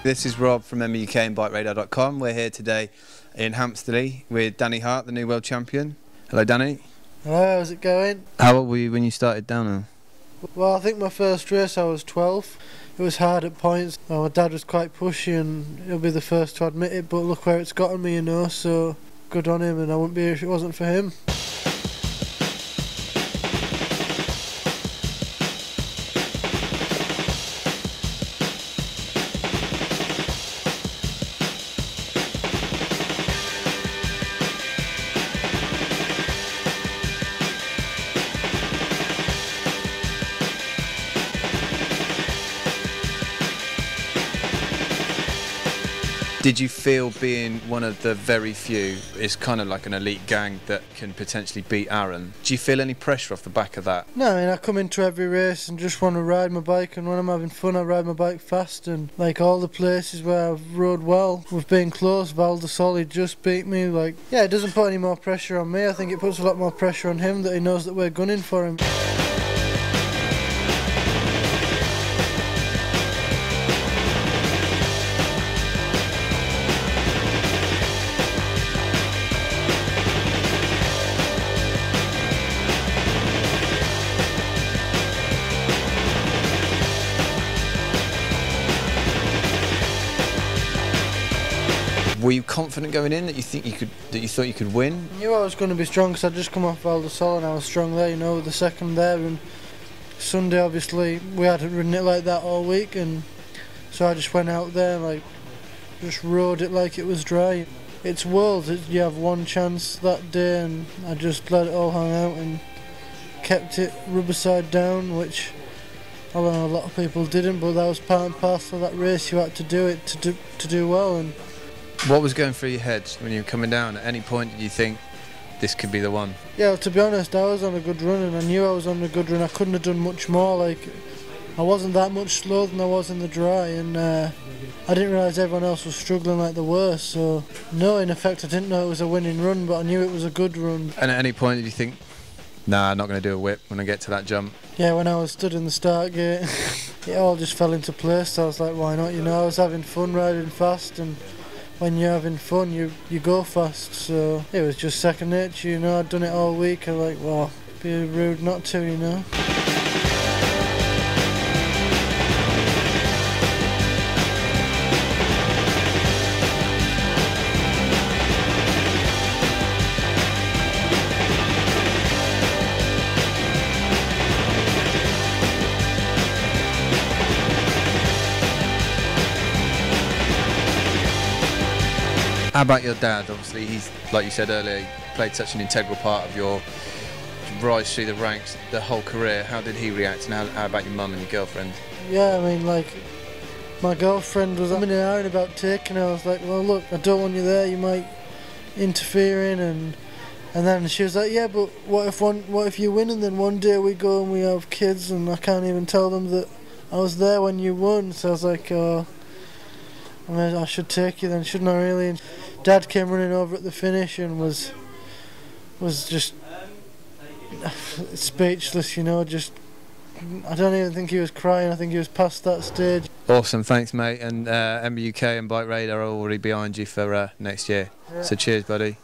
This is Rob from MBUK and BikeRadar.com. We're here today in Hampstead with Danny Hart, the new world champion. Hello, Danny. Hello, how's it going? How old were you when you started downhill? Well, I think my first race I was 12. It was hard at points. My dad was quite pushy and he'll be the first to admit it, but look where it's gotten me, you know, so good on him, and I wouldn't be here if it wasn't for him. Did you feel being one of the very few, it's kind of like an elite gang that can potentially beat Aaron, do you feel any pressure off the back of that? No, I mean, I come into every race and just want to ride my bike, and when I'm having fun I ride my bike fast, and like all the places where I've rode well, we've been close. Val de Sol, he just beat me. Like, yeah, it doesn't put any more pressure on me. I think it puts a lot more pressure on him that he knows that we're gunning for him. Were you confident going in that you thought you could win? I knew I was going to be strong because I'd just come off Val de Sol and I was strong there, you know, with the second there. And Sunday, obviously, we hadn't ridden it like that all week, and so I just went out there and just rode it like it was dry. It's Worlds, you have one chance that day, and I just let it all hang out and kept it rubber side down, which I know a lot of people didn't, but that was part and parcel of that race. You had to do it to do well. And what was going through your head when you were coming down? At any point did you think this could be the one? Yeah, well, to be honest, I was on a good run, and I knew I was on a good run. I couldn't have done much more. Like, I wasn't that much slower than I was in the dry, and I didn't realise everyone else was struggling like they were. So no, in effect, I didn't know it was a winning run, but I knew it was a good run. And at any point did you think, nah, I'm not going to do a whip when I get to that jump? Yeah, when I was stood in the start gate, it all just fell into place. So I was like, why not? You know, I was having fun riding fast, and when you're having fun, you go fast. So it was just second nature, you know. I'd done it all week. I'm like, well, it'd be rude not to, you know. How about your dad? Obviously, he's, like you said earlier, he played such an integral part of your rise through the ranks, the whole career. How did he react, and how about your mum and your girlfriend? Yeah, I mean, like, my girlfriend was umming and ahhing about taking her. I was like, well, look, I don't want you there, you might interfere in, and then she was like, yeah, but what if you win, and then one day we go and we have kids, and I can't even tell them that I was there when you won. So I was like, oh, I mean, I should take you then, shouldn't I really? And Dad came running over at the finish and was just speechless, you know. Just, I don't even think he was crying. I think he was past that stage. Awesome, thanks, mate. And MBUK and Bike Radar are already behind you for next year. Yeah. So cheers, buddy.